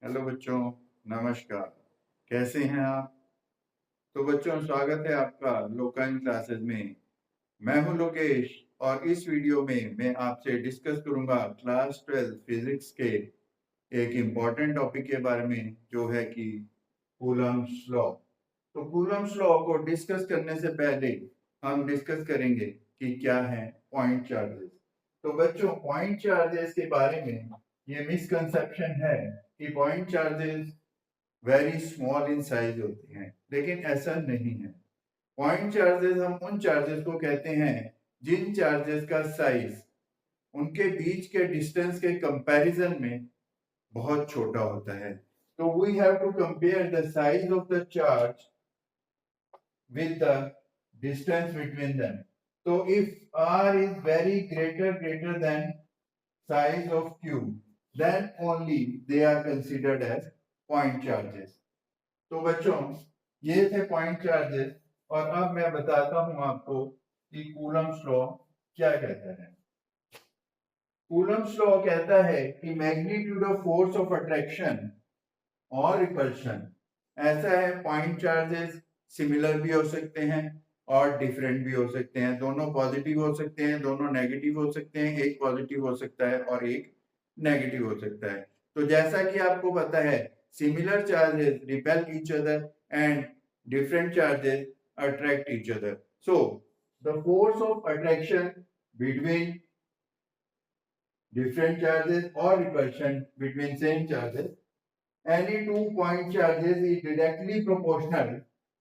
Hello बच्चों, नमस्कार। कैसे हैं आप? तो बच्चों, स्वागत है आपका लोकाइन क्लासेस में। मैं हूं लोकेश और इस वीडियो में मैं आपसे डिस्कस करूंगा क्लास 12 फिजिक्स के एक इम्पॉर्टेंट टॉपिक के बारे में, जो है कि कूलम्ब्स लॉ। तो कूलम्ब्स लॉ को डिस्कस करने से पहले हम डिस्कस करेंगे कि क्या है पॉइंट चार्जेस। तो बच्चों, पॉइंट चार्जेस के बारे में ये मिसकंसेप्शन है कि point charges very small in size होते हैं, लेकिन ऐसा नहीं है। पॉइंट चार्जेस हम उन चार्जेस को कहते हैं जिन चार्जेस का साइज उनके बीच के डिस्टेंस के कंपैरिजन में बहुत छोटा होता है। तो we have to compare the size of the charge with the distance between them. So if r is very greater than size of q, then only they are considered as point charges. तो बच्चों, ये थे point charges और अब मैं बताता हूं आपको कि कूलम्ब्स लॉ क्या कहता है। कूलम्ब्स लॉ कहता है कि magnitude of force of attraction और रिपल्शन, ऐसा है पॉइंट चार्जेस सिमिलर भी हो सकते हैं और डिफरेंट भी हो सकते हैं। दोनों पॉजिटिव हो सकते हैं, दोनों नेगेटिव हो सकते हैं। एक पॉजिटिव हो सकता है और एक नेगेटिव हो सकता है। तो जैसा कि आपको पता है, similar charges repel each other and different charges attract each other. So the force of attraction between different charges or repulsion between same charges, any 2 point charges is directly proportional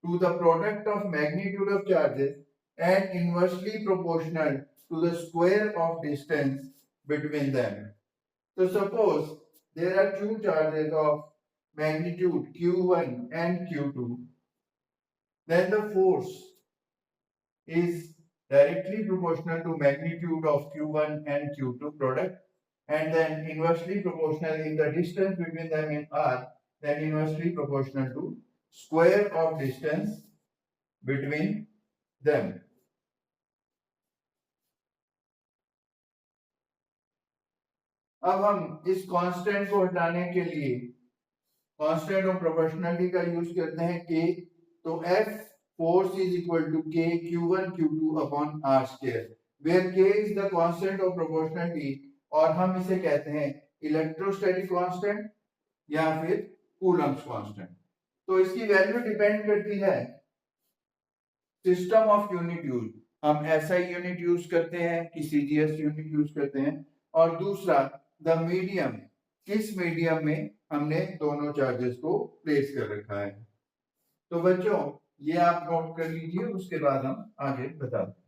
to the product of magnitude of charges and inversely proportional to the square of distance between them. So suppose there are two charges of magnitude q1 and q2, then the force is directly proportional to magnitude of q1 and q2 product, and then inversely proportional in the distance between them in r, then inversely proportional to square of distance between them. अब हम इस constant को हटाने के लिए constant of proportionality का use करते हैं k। तो F force is equal to k q1 q2 upon r square, where k is the constant of proportionality और हम इसे कहते हैं इलेक्ट्रोस्टैटिक कांस्टेंट या फिर कूलम्ब्स कांस्टेंट। तो इसकी वैल्यू डिपेंड करती है सिस्टम ऑफ यूनिट यूज। हम एसआई यूनिट यूज करते हैं कि सीजीएस यूनिट यूज करते हैं, और दूसरा द मीडियम, किस मीडियम में हमने दोनों चार्जेस को प्लेस कर रखा है। तो बच्चों, ये आप नोट कर लीजिए, उसके बाद हम आगे बताते हैं।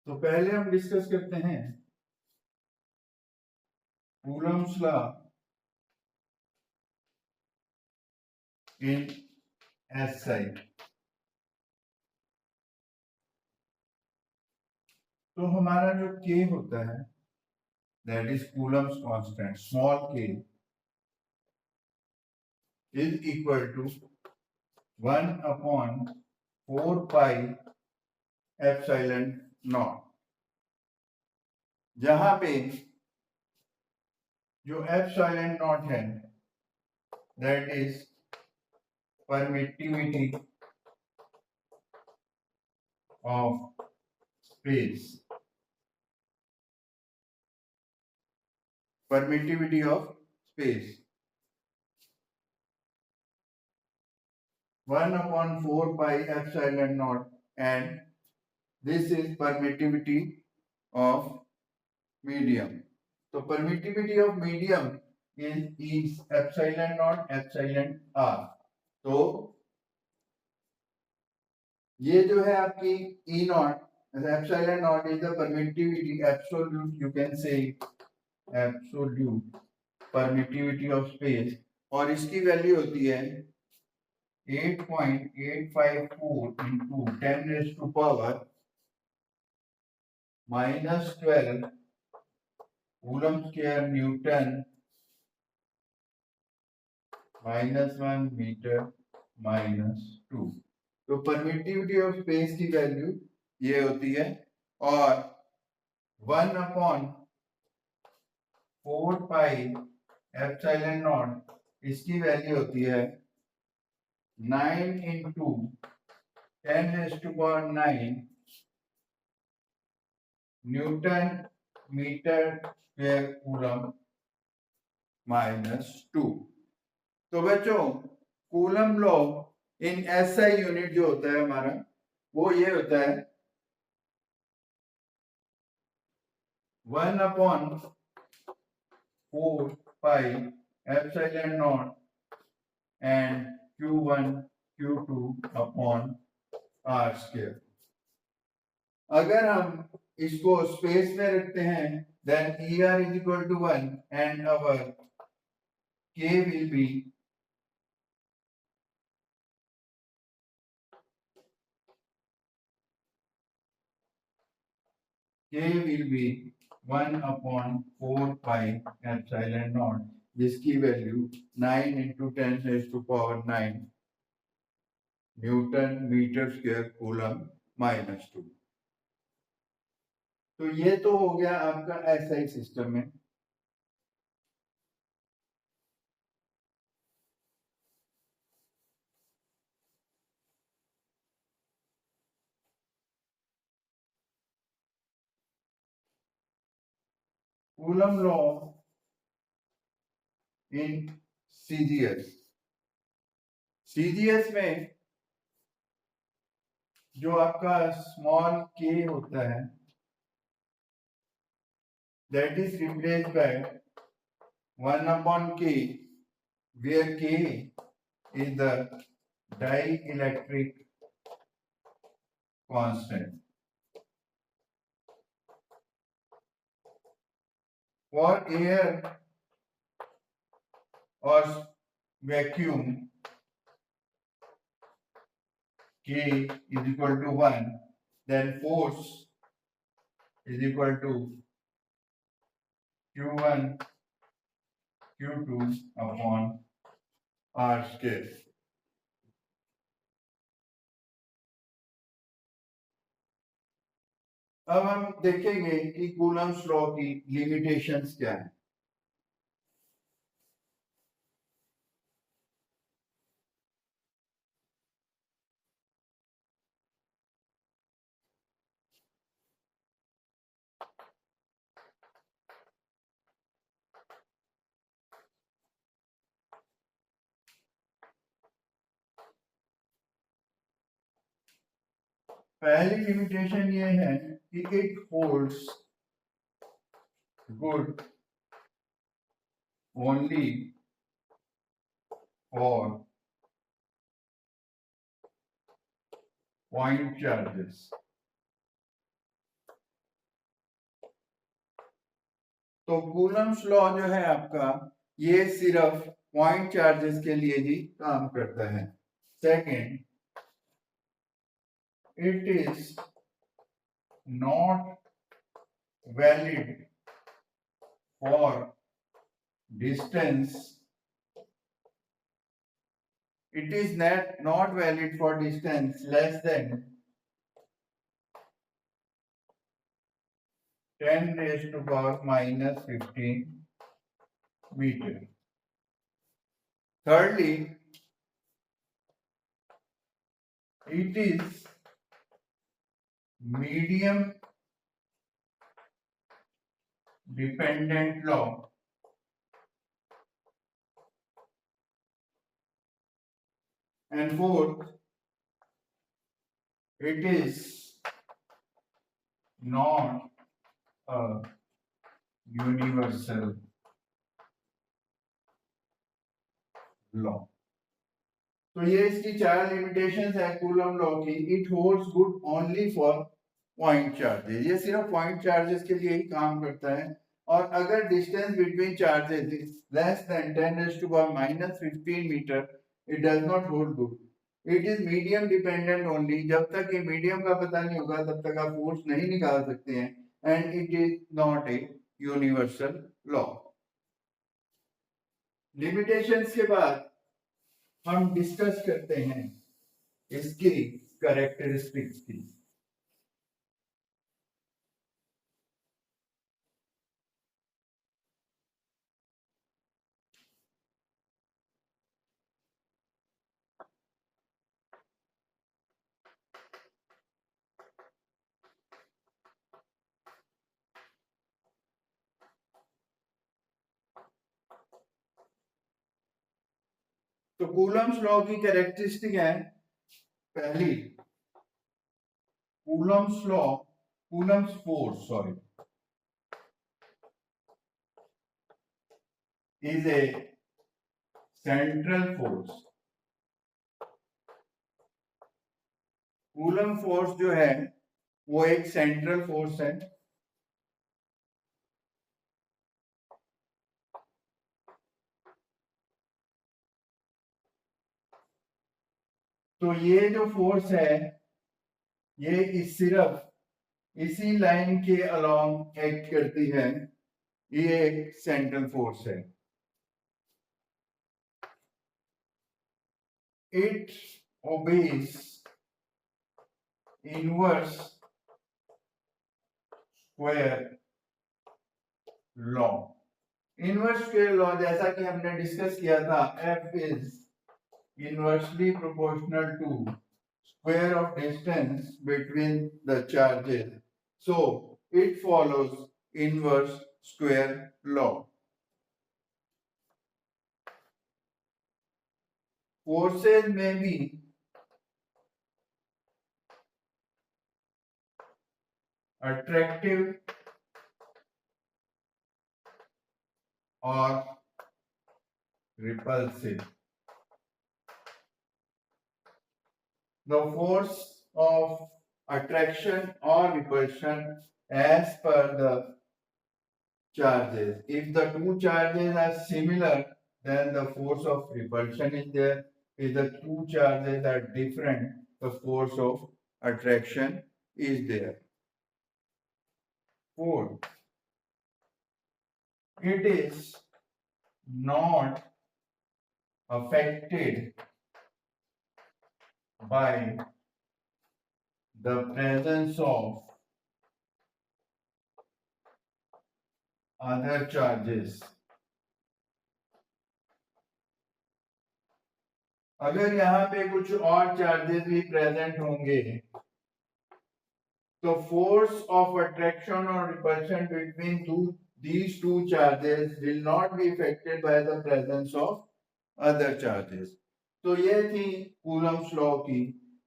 तो पहले हम डिस्कस करते हैं कूलम्ब्स लॉ इन एसआई। तो हमारा जो k होता है, that is Coulomb's constant, small k is equal to 1/4 pi epsilon naught, जहां पे जो एप्सिलॉन नॉट है that is permittivity of space, permittivity of space, 1/4 pi epsilon naught, and this is permittivity of medium. So permittivity of medium is epsilon naught epsilon r. तो ये जो है आपकी E not as epsilon naught is the permittivity, absolute, you can say absolute permittivity of space, और इसकी value होती है 8.854 into 10 raised to power -12 coulomb square newton -1 metre -2। तो परमिटिविटी ऑफ स्पेस की वैल्यू ये होती है, और 1/4 पाई एप्सिलॉन नॉट इसकी वैल्यू होती है 9 into 10⁻⁹ newton metre square coulomb -2। तो बच्चों, Coulomb law in SI unit जो होता है हमारा, वो ये होता है 1/4 pi epsilon naught and Q1 Q2 upon R square. अगर हम इसको स्पेस में रखते हैं, then ER is equal to 1 and our K will be K will be 1/4 pi epsilon naught, जिसकी वैल्यू 9 into 10⁻⁹ newton metre square coulomb -2। तो ये तो हो गया आपका एसआई सिस्टम में। Coulomb law in CGS. CGS में जो आपका स्मॉल के होता है, that is replaced by 1/k, where k is the dielectric constant. For air or vacuum, k is equal to 1, then force is equal to Q1 Q2 upon R square। अब हम देखेंगे कि कूलम्स लॉ की limitations क्या है। पहली limitation ये है कि it holds good only for point charges. तो कूलम्स लॉ जो है आपका, ये सिर्फ पॉइंट चार्जेस के लिए ही काम करता है। Second, it is not valid for distance, it is not valid for distance less than 10⁻⁻15 meter. Thirdly, it is medium dependent law, and fourth, it is not a universal law। तो ये इसकी चार limitations है coulomb law की। It holds good only for point charges, ये सिर्फ point charges के लिए ही काम करता है। और अगर distance between charges is less than 10⁻⁻15 मीटर, it does not hold good. It is medium dependent only. जब तक ये मीडियम का पता नहीं होगा तब तक आप फोर्स नहीं निकाल सकते हैं, and it is not a universal law. Limitations के बाद हम डिस्कस करते हैं इसकी कैरेक्टरिस्टिक्स की। तो कूलम्स लॉ की कैरेक्टरिस्टिक है, पहली, Coulomb's law, Coulomb's force sorry is a central force. Coulomb force जो है वो एक सेंट्रल फोर्स है। तो ये जो फोर्स है ये सिर्फ इसी लाइन के अलोंग एक्ट करती है, ये एक सेंट्रल फोर्स है। It obeys inverse square law. Inverse square law जैसा कि हमने डिस्कस किया था, F is inversely proportional to square of distance between the charges. So it follows inverse square law. Forces may be attractive or repulsive. The force of attraction or repulsion as per the charges. If the two charges are similar, then the force of repulsion is there. If the two charges are different, the force of attraction is there. 4. It is not affected by the presence of other charges. अगर यहाँ पे कुछ और charges भी present होंगे तो force of attraction और repulsion between these two charges will not be affected by the presence of other charges. तो ये थी कूलम्स लॉ की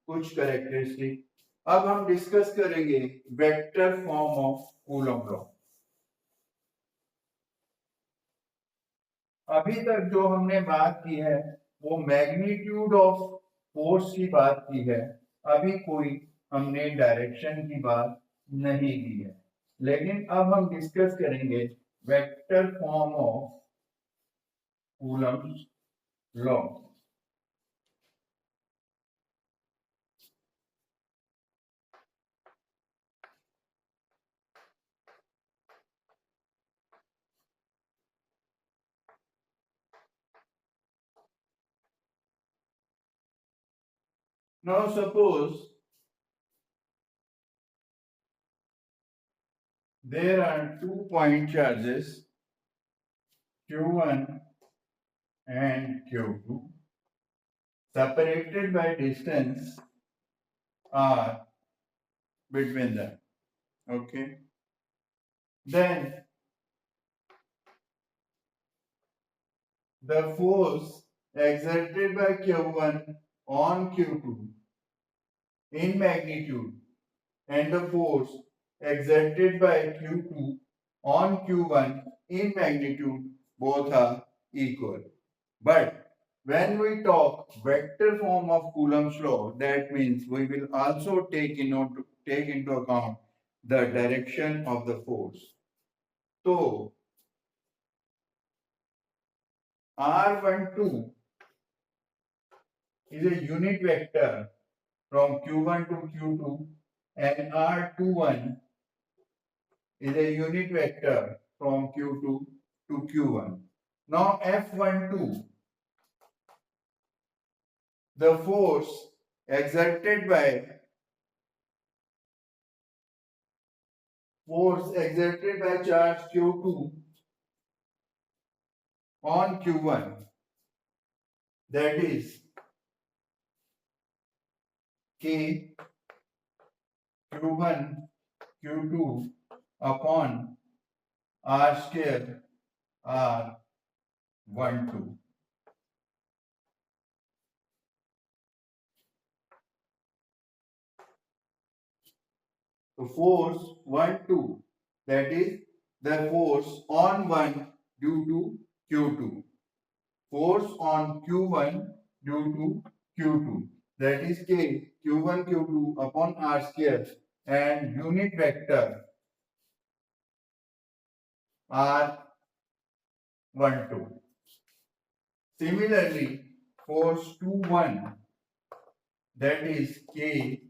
कुछ कैरेक्टरिस्टिक। अब हम डिस्कस करेंगे vector form of coulomb law. अभी तक जो हमने बात की है वो मैग्नीट्यूड ऑफ फोर्स की बात की है, अभी कोई हमने डायरेक्शन की बात नहीं की है। लेकिन अब हम डिस्कस करेंगे vector form of Coulomb's law. Now suppose there are 2 point charges Q1 and Q2 separated by distance r between them. Okay. Then the force exerted by Q1 on Q2 in magnitude and the force exerted by Q2 on Q1 in magnitude both are equal. But when we talk vector form of Coulomb's law, that means we will also take take into account the direction of the force. So R12 is a unit vector from Q1 to Q2 and R21 is a unit vector from Q2 to Q1. Now F12, the force exerted by charge Q2 on Q1, that is K Q1 Q2 upon R square R12. So force 1-2, that is the force on 1 due to Q2. Force on Q1 due to Q2, that is K Q1 Q2 upon R square, and unit vector R12. Similarly, force 2-1, that is K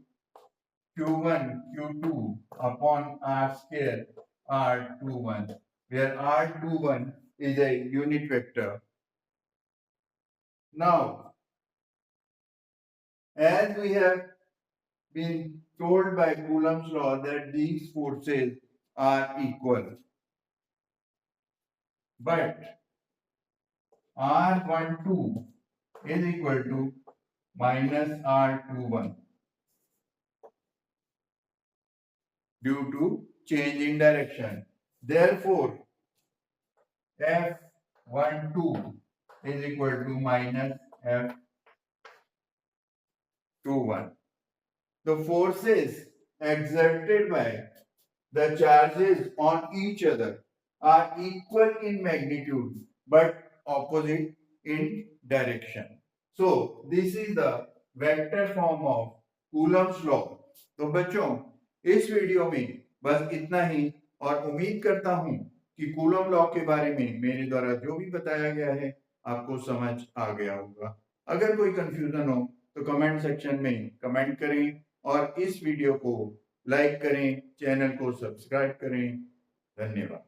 Q1 Q2 upon R square R21, where R21 is a unit vector. Now, as we have been told by Coulomb's law that these forces are equal, but R12 is equal to minus R21 due to change in direction. Therefore, F12 is equal to minus F21. The forces exerted by the charges on each other are equal in magnitude but opposite in direction. So this is the vector form of Coulomb's law. तो बच्चों, इस video में बस इतना ही, और उम्मीद करता हूं कि कूलम लॉ के बारे में मेरे द्वारा जो भी बताया गया है आपको समझ आ गया होगा। अगर कोई कंफ्यूजन हो तो कमेंट सेक्शन में कमेंट करें और इस वीडियो को लाइक करें, चैनल को सब्सक्राइब करें। धन्यवाद।